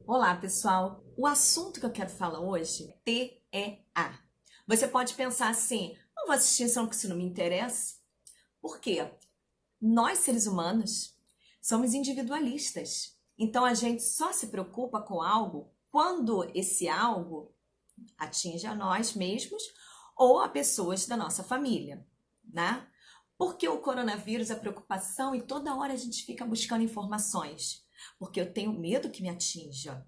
Olá, pessoal! O assunto que eu quero falar hoje é TEA. Você pode pensar assim, não vou assistir isso porque isso não me interessa. Por quê? Nós, seres humanos, somos individualistas. Então, a gente só se preocupa com algo quando esse algo atinge a nós mesmos ou a pessoas da nossa família, né? Porque o coronavírus, a preocupação e toda hora a gente fica buscando informações. Porque eu tenho medo que me atinja.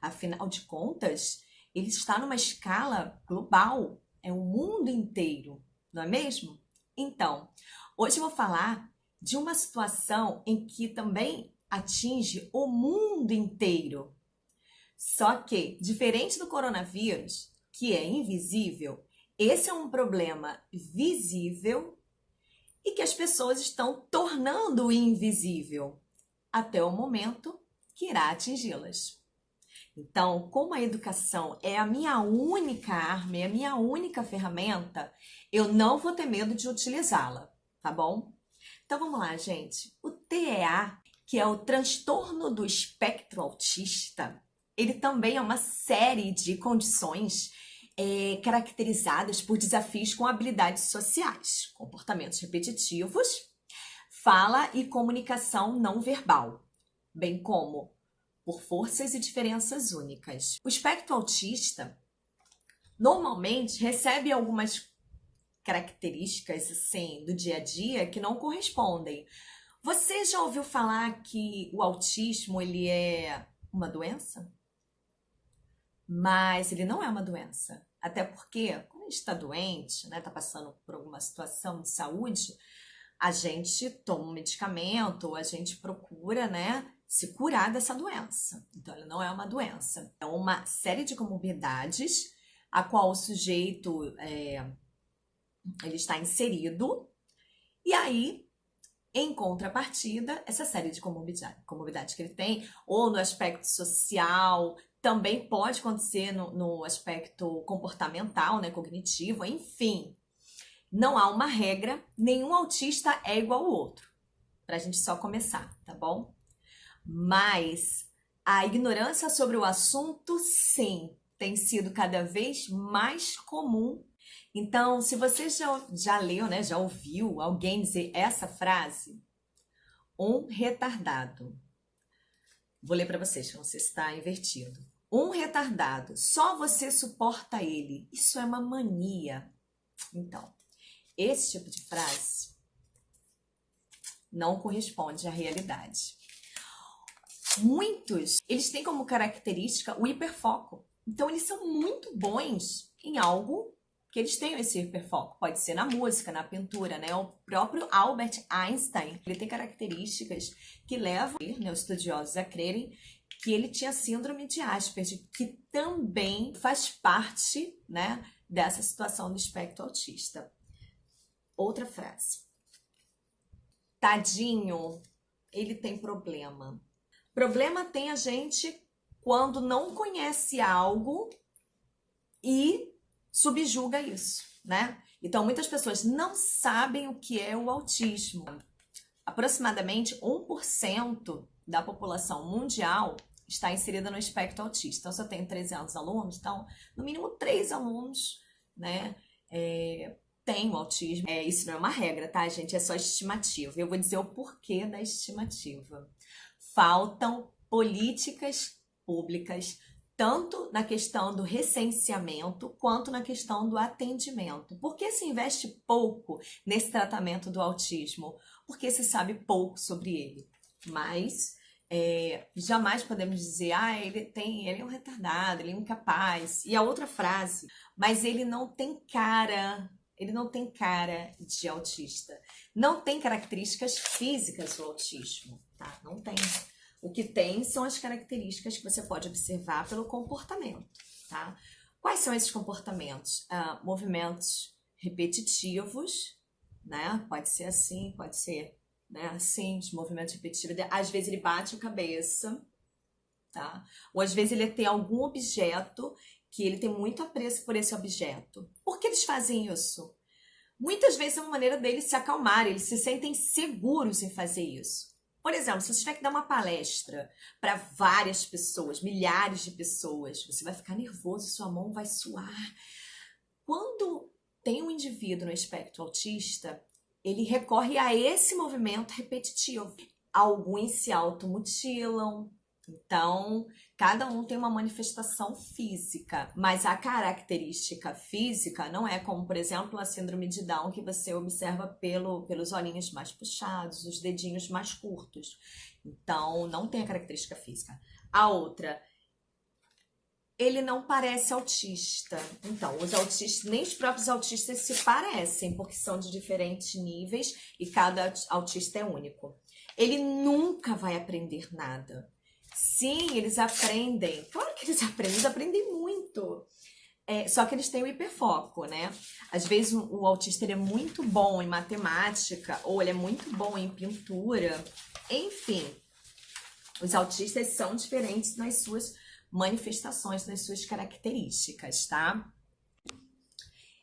Afinal de contas, ele está numa escala global, é o mundo inteiro, não é mesmo? Então, hoje eu vou falar de uma situação em que também atinge o mundo inteiro. Só que, diferente do coronavírus, que é invisível, esse é um problema visível e que as pessoas estão tornando invisível até o momento que irá atingi-las. Então, como a educação é a minha única arma, é a minha única ferramenta, eu não vou ter medo de utilizá-la, tá bom? Então vamos lá, gente. O TEA, que é o transtorno do espectro autista, ele também é uma série de condições caracterizadas por desafios com habilidades sociais, comportamentos repetitivos, fala e comunicação não verbal, bem como por forças e diferenças únicas. O espectro autista normalmente recebe algumas características assim do dia a dia que não correspondem. Você já ouviu falar que o autismo ele é uma doença? Mas ele não é uma doença. Até porque quando a gente está doente, né, está passando por alguma situação de saúde, a gente toma um medicamento, a gente procura, né, se curar dessa doença. Então, ele não é uma doença. É uma série de comorbidades a qual o sujeito ele está inserido. E aí, em contrapartida, essa série de comorbidades que ele tem, ou no aspecto social, também pode acontecer no aspecto comportamental, né, cognitivo, enfim. Não há uma regra, nenhum autista é igual ao outro. Pra gente só começar, tá bom? Mas a ignorância sobre o assunto, sim, tem sido cada vez mais comum. Então, se você já leu, né, já ouviu alguém dizer essa frase, um retardado. Vou ler para vocês, que não sei se está invertido. Um retardado, só você suporta ele. Isso é uma mania. Então, esse tipo de frase não corresponde à realidade. Muitos, eles têm como característica o hiperfoco. Então, eles são muito bons em algo que eles tenham esse hiperfoco. Pode ser na música, na pintura, né? O próprio Albert Einstein, ele tem características que levam, né, os estudiosos a crerem que ele tinha síndrome de Asperger, que também faz parte, né, dessa situação do espectro autista. Outra frase. Tadinho, ele tem problema. Problema tem a gente quando não conhece algo e subjuga isso, né? Então, muitas pessoas não sabem o que é o autismo. Aproximadamente 1% da população mundial está inserida no espectro autista. Então, se eu tenho 300 alunos, então, no mínimo 3 alunos, né, tem o autismo. Isso não é uma regra, tá, gente? É só estimativa. Eu vou dizer o porquê da estimativa. Faltam políticas públicas, tanto na questão do recenseamento, quanto na questão do atendimento. Por que se investe pouco nesse tratamento do autismo? Porque se sabe pouco sobre ele. Mas jamais podemos dizer, ele é um retardado, ele é incapaz. E a outra frase, mas ele não tem cara de autista. Não tem características físicas do autismo, tá? Não tem. O que tem são as características que você pode observar pelo comportamento, tá? Quais são esses comportamentos? Movimentos repetitivos, né? Pode ser assim, pode ser, né, assim, os movimentos repetitivos. Às vezes ele bate a cabeça, tá? Ou às vezes ele tem algum objeto que ele tem muito apreço por esse objeto. Por que eles fazem isso? Muitas vezes é uma maneira deles se acalmarem, eles se sentem seguros em fazer isso. Por exemplo, se você tiver que dar uma palestra para várias pessoas, milhares de pessoas, você vai ficar nervoso, sua mão vai suar. Quando tem um indivíduo no espectro autista, ele recorre a esse movimento repetitivo. Alguns se automutilam, então cada um tem uma manifestação física, mas a característica física não é como, por exemplo, a síndrome de Down, que você observa pelos olhinhos mais puxados, os dedinhos mais curtos. Então, não tem a característica física. A outra, ele não parece autista. Então, os autistas, nem os próprios autistas se parecem, porque são de diferentes níveis e cada autista é único. Ele nunca vai aprender nada. Sim, eles aprendem. Claro que eles aprendem muito. Só que eles têm o hiperfoco, né? Às vezes o autista ele é muito bom em matemática ou ele é muito bom em pintura. Enfim, os autistas são diferentes nas suas manifestações, nas suas características, tá?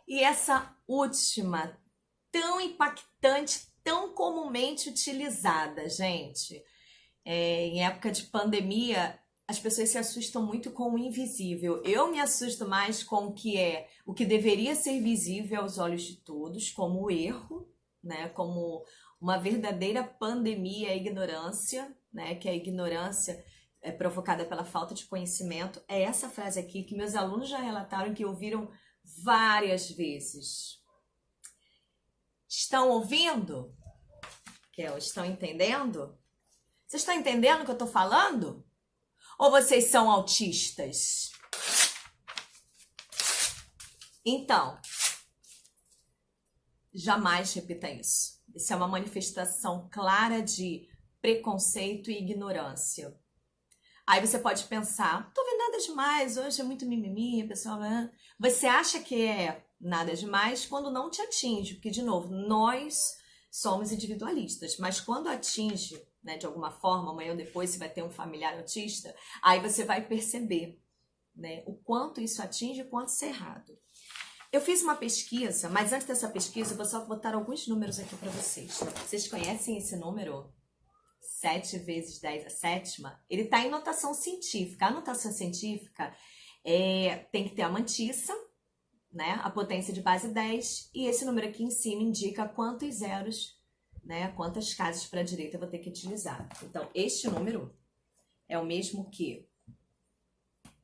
E essa última, tão impactante, tão comumente utilizada, gente. Em época de pandemia, as pessoas se assustam muito com o invisível. Eu me assusto mais com o que deveria ser visível aos olhos de todos, como o erro, né? Como uma verdadeira pandemia, a ignorância, né? Que a ignorância é provocada pela falta de conhecimento. É essa frase aqui que meus alunos já relataram que ouviram várias vezes. Estão ouvindo? Estão entendendo? Vocês estão entendendo o que eu estou falando? Ou vocês são autistas? Então, jamais repita isso. Isso é uma manifestação clara de preconceito e ignorância. Aí você pode pensar, não tô vendo nada demais, hoje é muito mimimi, pessoal. Você acha que é nada demais quando não te atinge, porque, de novo, nós somos individualistas, mas quando atinge, né, de alguma forma, amanhã ou depois você vai ter um familiar autista, aí você vai perceber, né, o quanto isso atinge e o quanto isso é errado. Eu fiz uma pesquisa, mas antes dessa pesquisa eu vou só botar alguns números aqui para vocês. Vocês conhecem esse número? 7 vezes 10 a sétima? Ele está em notação científica. A notação científica tem que ter a mantissa, né, a potência de base 10, e esse número aqui em cima indica quantos zeros, né, quantas casas para a direita eu vou ter que utilizar. Então, este número é o mesmo que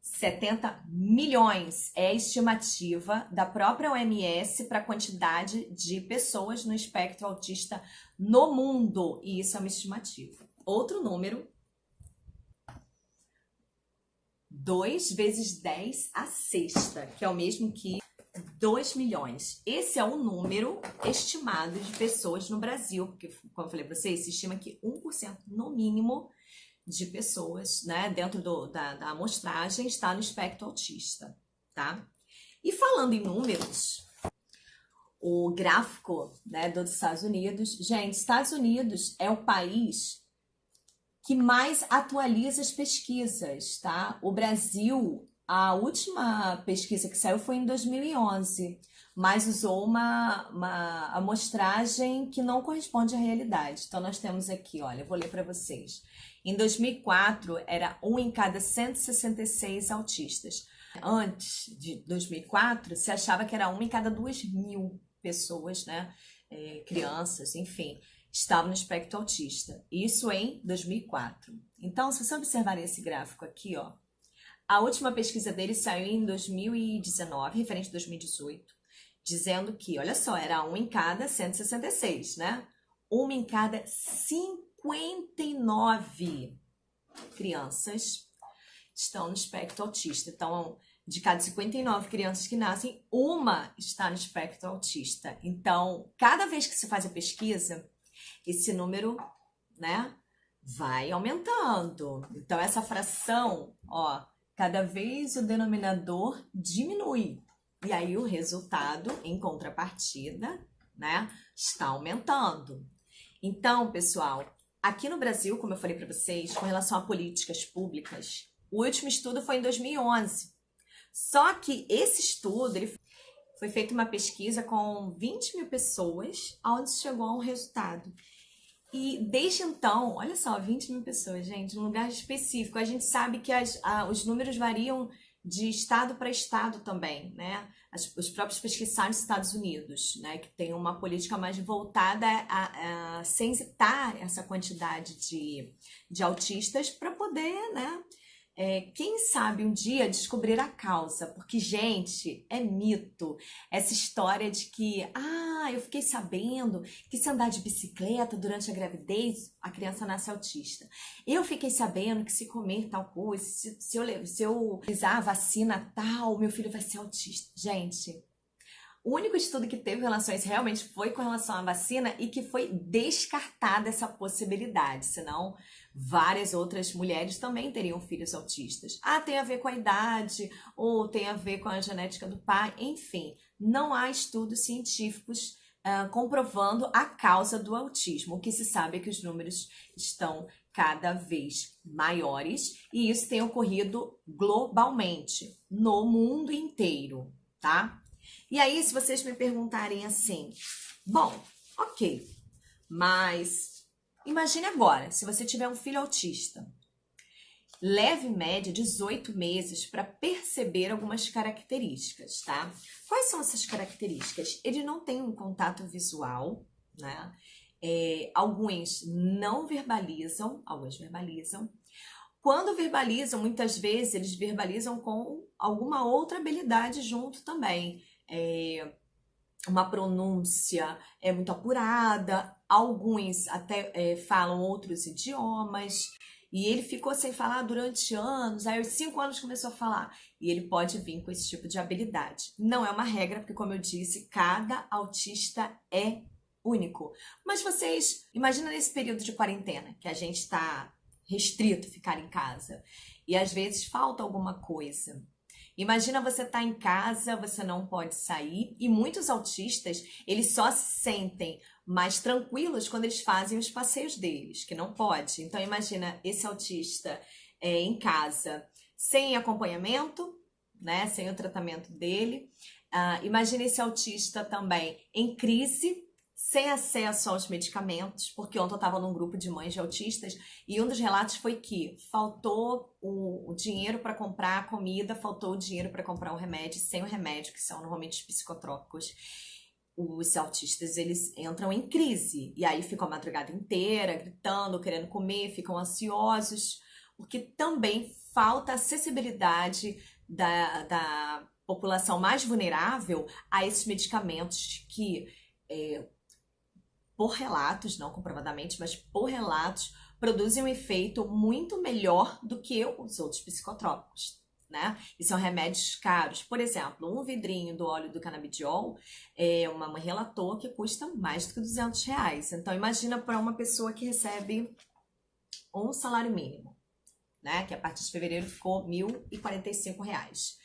70 milhões é a estimativa da própria OMS para a quantidade de pessoas no espectro autista no mundo, e isso é uma estimativa. Outro número, 2 vezes 10 a sexta, que é o mesmo que 2 milhões. Esse é o número estimado de pessoas no Brasil, porque, como eu falei para vocês, se estima que 1% no mínimo de pessoas, né, dentro da amostragem está no espectro autista, tá? E falando em números, o gráfico, né, dos Estados Unidos, gente, Estados Unidos é o país que mais atualiza as pesquisas, tá? O Brasil, a última pesquisa que saiu foi em 2011, mas usou uma amostragem que não corresponde à realidade. Então, nós temos aqui, olha, eu vou ler para vocês. Em 2004, era 1 em cada 166 autistas. Antes de 2004, se achava que era 1 em cada 2.000 pessoas, né? Crianças, enfim, estavam no espectro autista. Isso em 2004. Então, se você observar esse gráfico aqui, ó, a última pesquisa dele saiu em 2019, referente a 2018, dizendo que, olha só, era 1 em cada 166, né? 1 em cada 59 crianças estão no espectro autista. Então, de cada 59 crianças que nascem, uma está no espectro autista. Então, cada vez que se faz a pesquisa, esse número, né, vai aumentando. Então, essa fração, ó, cada vez o denominador diminui. E aí o resultado, em contrapartida, né, está aumentando. Então, pessoal, aqui no Brasil, como eu falei para vocês, com relação a políticas públicas, o último estudo foi em 2011. Só que esse estudo, foi feita uma pesquisa com 20 mil pessoas, onde chegou a um resultado. E desde então, olha só, 20 mil pessoas, gente, num lugar específico. A gente sabe que os números variam de estado para estado também, né? Os próprios pesquisadores dos Estados Unidos, né, que tem uma política mais voltada a censitar essa quantidade de autistas para poder, né, quem sabe um dia descobrir a causa, porque, gente, é mito essa história de que, eu fiquei sabendo que se andar de bicicleta durante a gravidez, a criança nasce autista. Eu fiquei sabendo que se comer tal coisa, se eu usar a vacina tal, meu filho vai ser autista. Gente, o único estudo que teve relação a isso realmente foi com relação à vacina e que foi descartada essa possibilidade, senão várias outras mulheres também teriam filhos autistas. Tem a ver com a idade, ou tem a ver com a genética do pai, enfim, não há estudos científicos comprovando a causa do autismo. O que se sabe é que os números estão cada vez maiores e isso tem ocorrido globalmente, no mundo inteiro, tá? E aí, se vocês me perguntarem assim, bom, ok, mas imagine agora, se você tiver um filho autista, leve em média 18 meses para perceber algumas características, tá? Quais são essas características? Ele não tem um contato visual, né? Alguns não verbalizam, alguns verbalizam. Quando verbalizam, muitas vezes eles verbalizam com alguma outra habilidade junto também. Uma pronúncia muito apurada, alguns até falam outros idiomas, e ele ficou sem falar durante anos, aí aos 5 anos começou a falar, e ele pode vir com esse tipo de habilidade. Não é uma regra, porque como eu disse, cada autista é único. Mas vocês, imagina nesse período de quarentena, que a gente está restrito a ficar em casa, e às vezes falta alguma coisa. Imagina você estar em casa, você não pode sair, e muitos autistas, eles só se sentem mais tranquilos quando eles fazem os passeios deles, que não pode. Então imagina esse autista em casa, sem acompanhamento, né, sem o tratamento dele. Imagina esse autista também em crise, sem acesso aos medicamentos, porque ontem eu estava num grupo de mães de autistas e um dos relatos foi que faltou o dinheiro para comprar a comida, faltou o dinheiro para comprar o remédio, sem o remédio, que são normalmente os psicotrópicos. Os autistas, eles entram em crise e aí ficam a madrugada inteira gritando, querendo comer, ficam ansiosos, porque também falta acessibilidade da população mais vulnerável a esses medicamentos que por relatos, não comprovadamente, mas por relatos, produzem um efeito muito melhor do que os outros psicotrópicos, né? E são remédios caros. Por exemplo, um vidrinho do óleo do canabidiol, uma mãe relatou que custa mais do que R$200. Então, imagina para uma pessoa que recebe um salário mínimo, né? Que a partir de fevereiro ficou R$1.045.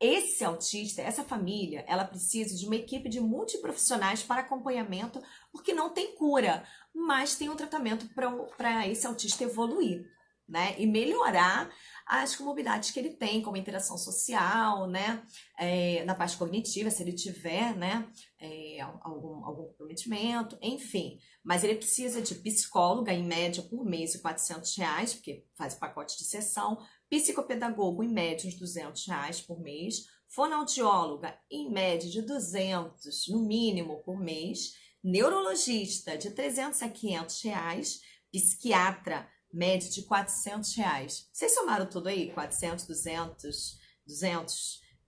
Esse autista, essa família, ela precisa de uma equipe de multiprofissionais para acompanhamento, porque não tem cura, mas tem um tratamento para esse autista evoluir, né? E melhorar as comorbidades que ele tem, como interação social, né? Na parte cognitiva, se ele tiver, né? Algum comprometimento, enfim. Mas ele precisa de psicóloga, em média, por mês, R$400, porque faz pacote de sessão, psicopedagogo, em média, uns R$200 por mês, fonoaudióloga, em média, de 200, no mínimo, por mês, neurologista, de R$300 a R$500, psiquiatra, média de R$400. Vocês somaram tudo aí? 400, 200,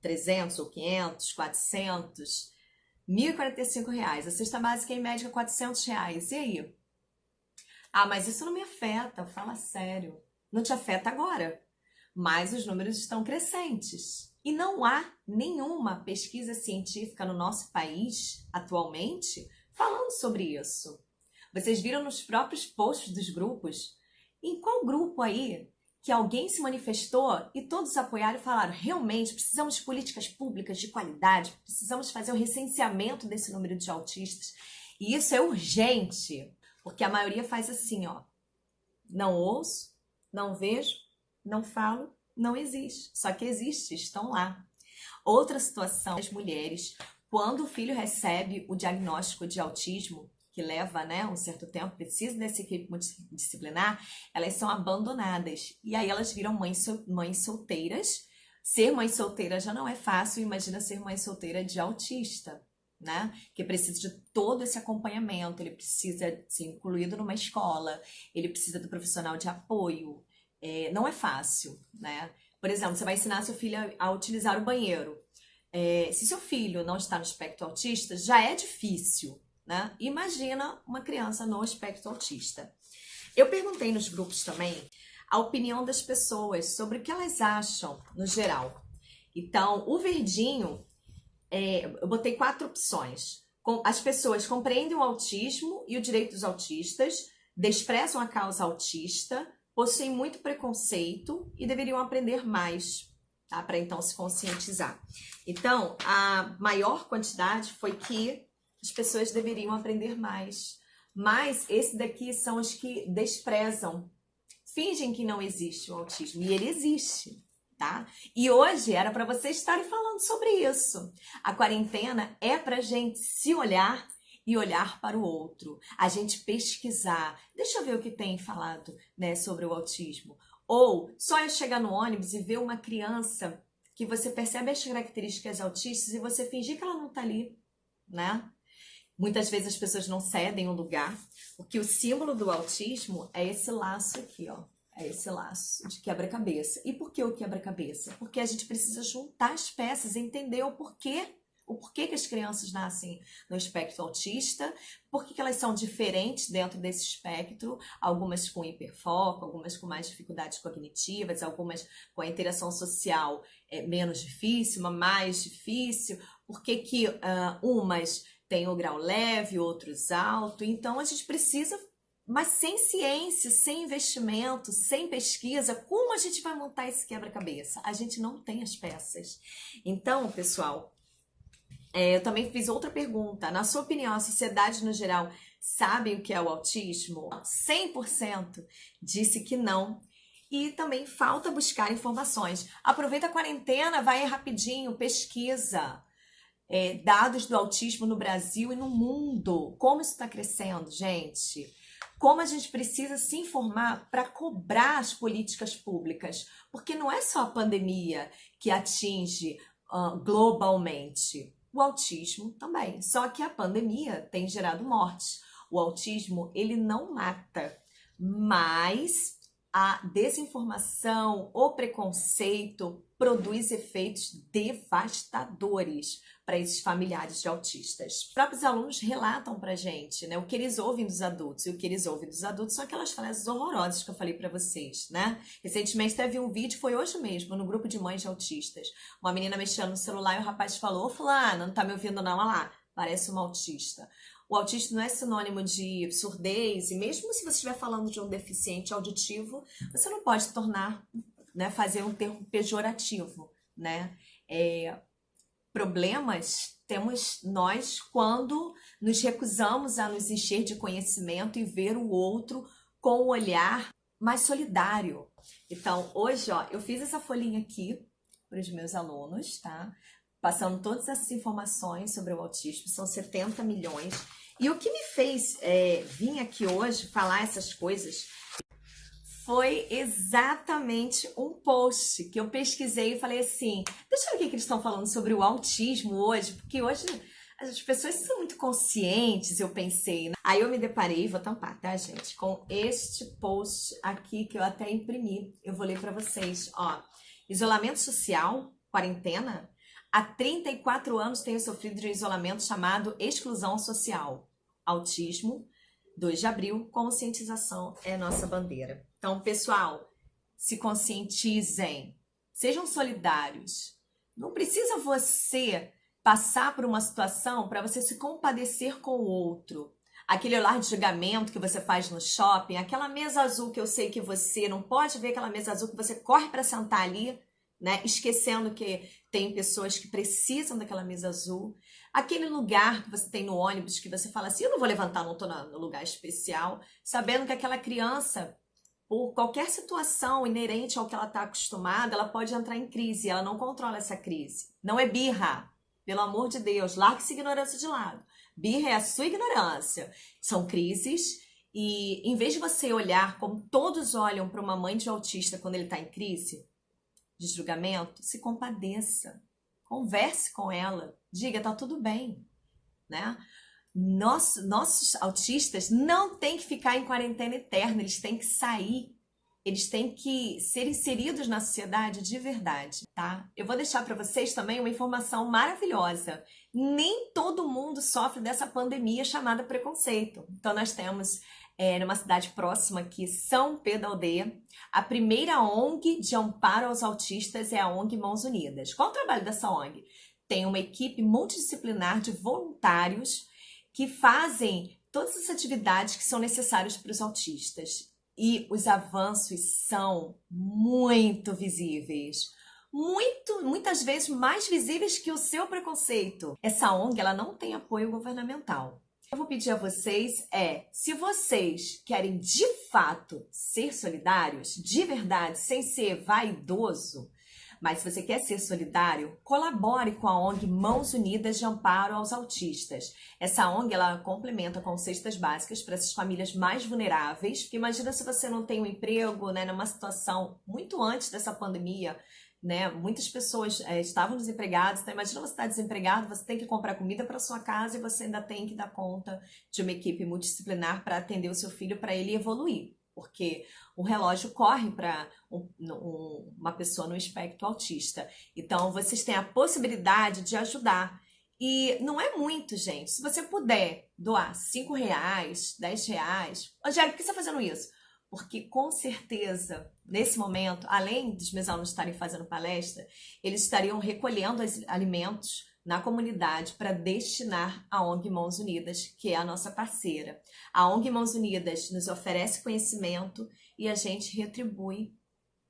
300 ou 500, 400, R$1.045. A cesta básica em média R$400. E aí? Mas isso não me afeta, fala sério. Não te afeta agora, mas os números estão crescentes. E não há nenhuma pesquisa científica no nosso país, atualmente, falando sobre isso. Vocês viram nos próprios posts dos grupos? Em qual grupo aí que alguém se manifestou e todos apoiaram e falaram: realmente precisamos de políticas públicas de qualidade, precisamos fazer o recenseamento desse número de autistas. E isso é urgente, porque a maioria faz assim, ó. Não ouço, não vejo, não falo, não existe. Só que existe, estão lá. Outra situação, as mulheres, quando o filho recebe o diagnóstico de autismo, que leva, né, um certo tempo, precisa dessa equipe multidisciplinar, elas são abandonadas. E aí elas viram mães solteiras. Ser mãe solteira já não é fácil, imagina ser mãe solteira de autista, né? Que precisa de todo esse acompanhamento, ele precisa ser incluído numa escola, ele precisa do profissional de apoio. Não é fácil, né? Por exemplo, você vai ensinar seu filho a utilizar o banheiro. Se seu filho não está no espectro autista, já é difícil, né? Imagina uma criança no espectro autista. Eu perguntei nos grupos também a opinião das pessoas sobre o que elas acham no geral. Então, o verdinho, eu botei 4 opções. As pessoas compreendem o autismo e o direito dos autistas, desprezam a causa autista, possuem muito preconceito e deveriam aprender mais, tá? Para então se conscientizar. Então, a maior quantidade foi que as pessoas deveriam aprender mais. Mas esse daqui são os que desprezam, fingem que não existe o autismo, e ele existe, tá? E hoje era para vocês estarem falando sobre isso. A quarentena é pra gente se olhar e olhar para o outro, a gente pesquisar. Deixa eu ver o que tem falado, né, sobre o autismo. Ou só eu chegar no ônibus e ver uma criança que você percebe as características autistas e você fingir que ela não tá ali, né? Muitas vezes as pessoas não cedem o lugar, porque o símbolo do autismo é esse laço aqui, ó. É esse laço de quebra-cabeça. E por que o quebra-cabeça? Porque a gente precisa juntar as peças e entender o porquê que as crianças nascem no espectro autista, por que elas são diferentes dentro desse espectro, algumas com hiperfoco, algumas com mais dificuldades cognitivas, algumas com a interação social menos difícil, uma mais difícil, por que umas têm o grau leve, outros alto. Então a gente precisa, mas sem ciência, sem investimento, sem pesquisa, como a gente vai montar esse quebra-cabeça? A gente não tem as peças. Então, pessoal, eu também fiz outra pergunta. Na sua opinião, a sociedade no geral sabe o que é o autismo? 100% disse que não. E também falta buscar informações. Aproveita a quarentena, vai rapidinho, pesquisa. Dados do autismo no Brasil e no mundo. Como isso está crescendo, gente? Como a gente precisa se informar para cobrar as políticas públicas. Porque não é só a pandemia que atinge globalmente. O autismo também. Só que a pandemia tem gerado mortes. O autismo, ele não mata, mas a desinformação, o preconceito produz efeitos devastadores para esses familiares de autistas. Os próprios alunos relatam pra gente, né, o que eles ouvem dos adultos. E o que eles ouvem dos adultos são aquelas frases horrorosas que eu falei para vocês, né? Recentemente teve um vídeo, foi hoje mesmo, no grupo de mães de autistas. Uma menina mexendo no celular e o rapaz falou: "Ô, fulana, não tá me ouvindo não? Olha lá, parece uma autista." O autismo não é sinônimo de surdez, e mesmo se você estiver falando de um deficiente auditivo, você não pode tornar, né, fazer um termo pejorativo, né? Problemas temos nós quando nos recusamos a nos encher de conhecimento e ver o outro com um olhar mais solidário. Então, hoje, ó, eu fiz essa folhinha aqui para os meus alunos, tá? Passando todas essas informações sobre o autismo, são 70 milhões. E o que me fez vir aqui hoje falar essas coisas foi exatamente um post que eu pesquisei e falei assim, deixa eu ver o que eles estão falando sobre o autismo hoje, porque hoje as pessoas são muito conscientes, eu pensei, né? Aí eu me deparei, vou tampar, tá, gente, com este post aqui que eu até imprimi. Eu vou ler para vocês, ó. Isolamento social, quarentena. Há 34 anos tenho sofrido de um isolamento chamado exclusão social. Autismo, 2 de abril, conscientização é nossa bandeira. Então, pessoal, se conscientizem, sejam solidários. Não precisa você passar por uma situação para você se compadecer com o outro. Aquele olhar de julgamento que você faz no shopping, aquela mesa azul que eu sei que você não pode ver, aquela mesa azul que você corre para sentar ali, né? Esquecendo que tem pessoas que precisam daquela mesa azul. Aquele lugar que você tem no ônibus que você fala assim, eu não vou levantar, não estou no lugar especial, sabendo que aquela criança, por qualquer situação inerente ao que ela está acostumada, ela pode entrar em crise, ela não controla essa crise. Não é birra, pelo amor de Deus, largue essa ignorância de lado. Birra é a sua ignorância. São crises e em vez de você olhar como todos olham para uma mãe de autista quando ele está em crise de julgamento, se compadeça. Converse com ela. Diga, tá tudo bem, né? Nossos autistas não têm que ficar em quarentena eterna, eles têm que sair. Eles têm que ser inseridos na sociedade de verdade, tá? Eu vou deixar para vocês também uma informação maravilhosa. Nem todo mundo sofre dessa pandemia chamada preconceito. Então, nós temos, numa cidade próxima aqui, São Pedro da Aldeia, a primeira ONG de amparo aos autistas é a ONG Mãos Unidas. Qual é o trabalho dessa ONG? Tem uma equipe multidisciplinar de voluntários que fazem todas as atividades que são necessárias para os autistas. E os avanços são muito visíveis. Muitas vezes mais visíveis que o seu preconceito. Essa ONG, ela não tem apoio governamental. Eu vou pedir a vocês se vocês querem de fato ser solidários, de verdade, sem ser vaidoso, mas se você quer ser solidário, colabore com a ONG Mãos Unidas de Amparo aos Autistas. Essa ONG, ela complementa com cestas básicas para essas famílias mais vulneráveis, porque imagina se você não tem um emprego, né, numa situação muito antes dessa pandemia, né, muitas pessoas estavam desempregadas, então imagina você estar desempregado, você tem que comprar comida para sua casa e você ainda tem que dar conta de uma equipe multidisciplinar para atender o seu filho, para ele evoluir. Porque o relógio corre para uma pessoa no espectro autista. Então, vocês têm a possibilidade de ajudar. E não é muito, gente. Se você puder doar R$ 5, R$ 10... Angélica, por que você está fazendo isso? Porque, com certeza, nesse momento, além dos meus alunos estarem fazendo palestra, eles estariam recolhendo alimentos na comunidade para destinar à ONG Mãos Unidas, que é a nossa parceira. A ONG Mãos Unidas nos oferece conhecimento e a gente retribui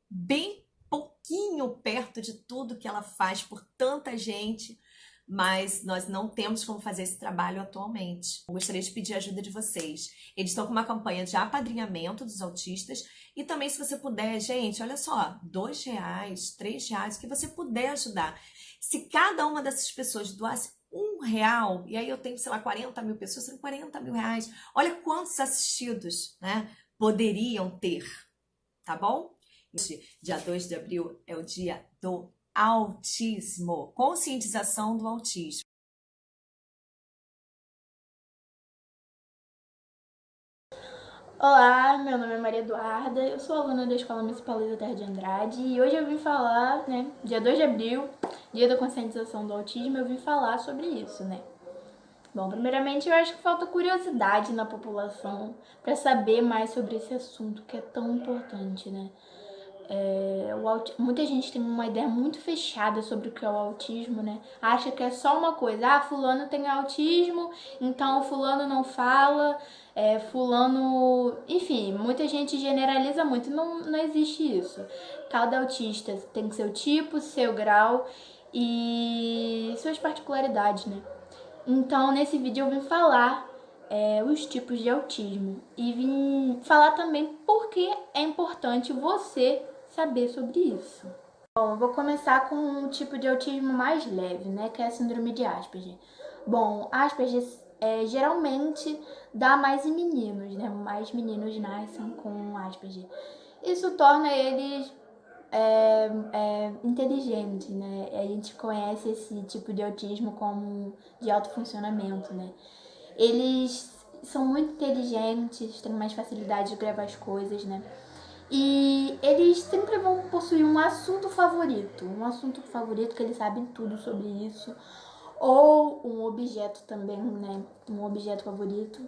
bem pouquinho perto de tudo que ela faz por tanta gente, mas nós não temos como fazer esse trabalho atualmente. Eu gostaria de pedir a ajuda de vocês. Eles estão com uma campanha de apadrinhamento dos autistas e também, se você puder, gente, olha só, R$ 2, R$ 3, o que você puder ajudar. Se cada uma dessas pessoas doasse R$ 1, e aí eu tenho, sei lá, 40 mil pessoas, são R$ 40 mil. Olha quantos assistidos, né, poderiam ter, tá bom? Dia 2 de abril é o dia do autismo, conscientização do autismo. Olá, meu nome é Maria Eduarda, eu sou aluna da Escola Municipal Luísa Terra de Andrade e hoje eu vim falar, né, dia 2 de abril, dia da conscientização do autismo, eu vim falar sobre isso, né. Bom, primeiramente eu acho que falta curiosidade na população para saber mais sobre esse assunto que é tão importante, né. Muita gente tem uma ideia muito fechada sobre o que é o autismo, né? Acha que é só uma coisa, fulano tem autismo, então fulano não fala, fulano... Enfim, muita gente generaliza muito, não existe isso. Cada autista tem seu tipo, seu grau e suas particularidades, né? Então, nesse vídeo eu vim falar os tipos de autismo e vim falar também por que é importante você saber sobre isso. Bom, eu vou começar com um tipo de autismo mais leve, né, que é a síndrome de Asperger. Bom, Asperger geralmente dá mais em meninos, né, mais meninos nascem com Asperger. Isso torna eles inteligentes, né, a gente conhece esse tipo de autismo como de alto funcionamento, né. Eles são muito inteligentes, têm mais facilidade de gravar as coisas, né. E eles sempre vão possuir um assunto favorito que eles sabem tudo sobre isso, ou um objeto também, né, um objeto favorito,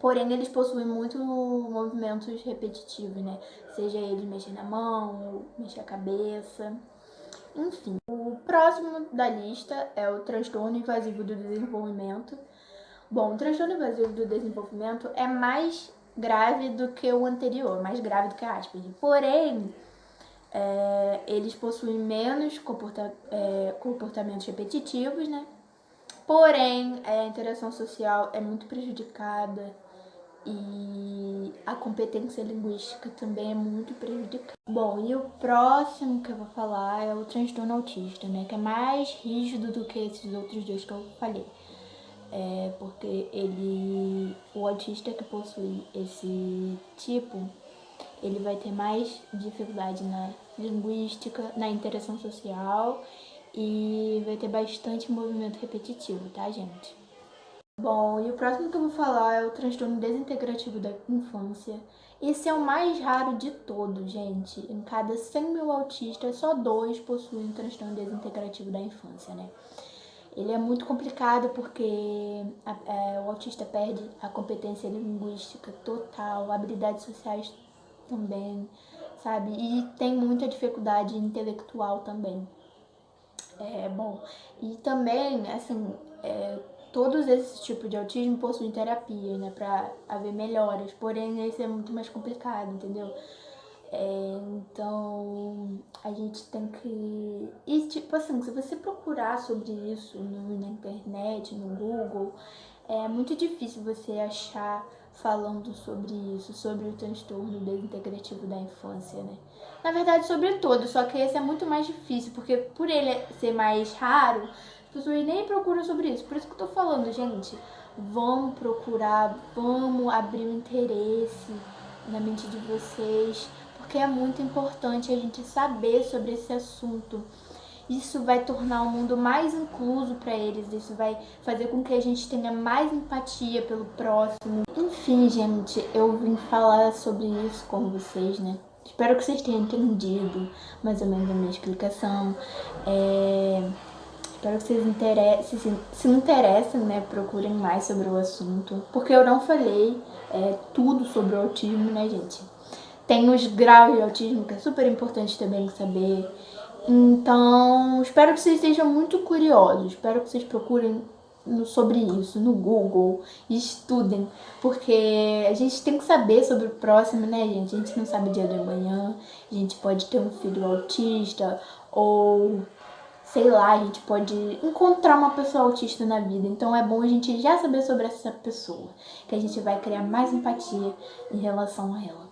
porém eles possuem muito movimentos repetitivos, né, seja eles mexer na mão, ou mexer a cabeça, enfim. O próximo da lista é o transtorno invasivo do desenvolvimento. Bom, o transtorno invasivo do desenvolvimento é mais grave do que o anterior, mais grave do que a Asperger. Porém, eles possuem menos comportamentos repetitivos, né? Porém, a interação social é muito prejudicada e a competência linguística também é muito prejudicada. Bom, e o próximo que eu vou falar é o transtorno autista, né? Que é mais rígido do que esses outros dois que eu falei. porque o autista que possui esse tipo, ele vai ter mais dificuldade na linguística, na interação social e vai ter bastante movimento repetitivo, tá, gente? Bom, e o próximo que eu vou falar é o transtorno desintegrativo da infância. Esse é o mais raro de todos, gente. Em cada 100 mil autistas, só 2 possuem transtorno desintegrativo da infância, né? Ele é muito complicado porque o autista perde a competência linguística total, habilidades sociais também, sabe? E tem muita dificuldade intelectual também. Bom, e também, assim, todos esses tipos de autismo possuem terapia, né, pra haver melhoras, porém esse é muito mais complicado, entendeu? Então, a gente tem que... E, tipo assim, se você procurar sobre isso na internet, no Google, é muito difícil você achar falando sobre isso, sobre o transtorno desintegrativo da infância, né? Na verdade, sobre tudo, só que esse é muito mais difícil, porque por ele ser mais raro, as pessoas nem procuram sobre isso. Por isso que eu tô falando, gente, vamos procurar, vamos abrir o interesse na mente de vocês, porque é muito importante a gente saber sobre esse assunto. Isso vai tornar o mundo mais incluso para eles, isso vai fazer com que a gente tenha mais empatia pelo próximo. Enfim, gente, eu vim falar sobre isso com vocês, né? Espero que vocês tenham entendido mais ou menos a minha explicação. Espero que vocês se interessem, né? Procurem mais sobre o assunto. Porque eu não falei tudo sobre o autismo, né, gente? Tem os graus de autismo, que é super importante também saber. Então, espero que vocês sejam muito curiosos. Espero que vocês procurem sobre isso no Google e estudem. Porque a gente tem que saber sobre o próximo, né, gente? A gente não sabe o dia de amanhã. A gente pode ter um filho autista ou... sei lá, a gente pode encontrar uma pessoa autista na vida. Então é bom a gente já saber sobre essa pessoa, que a gente vai criar mais empatia em relação a ela.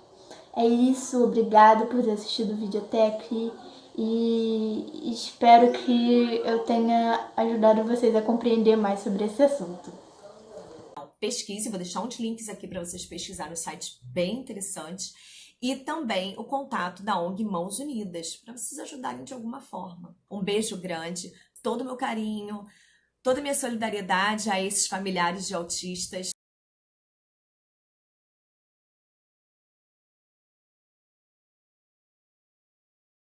É isso, obrigado por ter assistido o vídeo até aqui e espero que eu tenha ajudado vocês a compreender mais sobre esse assunto. Pesquise, vou deixar uns links aqui para vocês pesquisarem nos sites bem interessantes. E também o contato da ONG Mãos Unidas, para vocês ajudarem de alguma forma. Um beijo grande, todo o meu carinho, toda a minha solidariedade a esses familiares de autistas.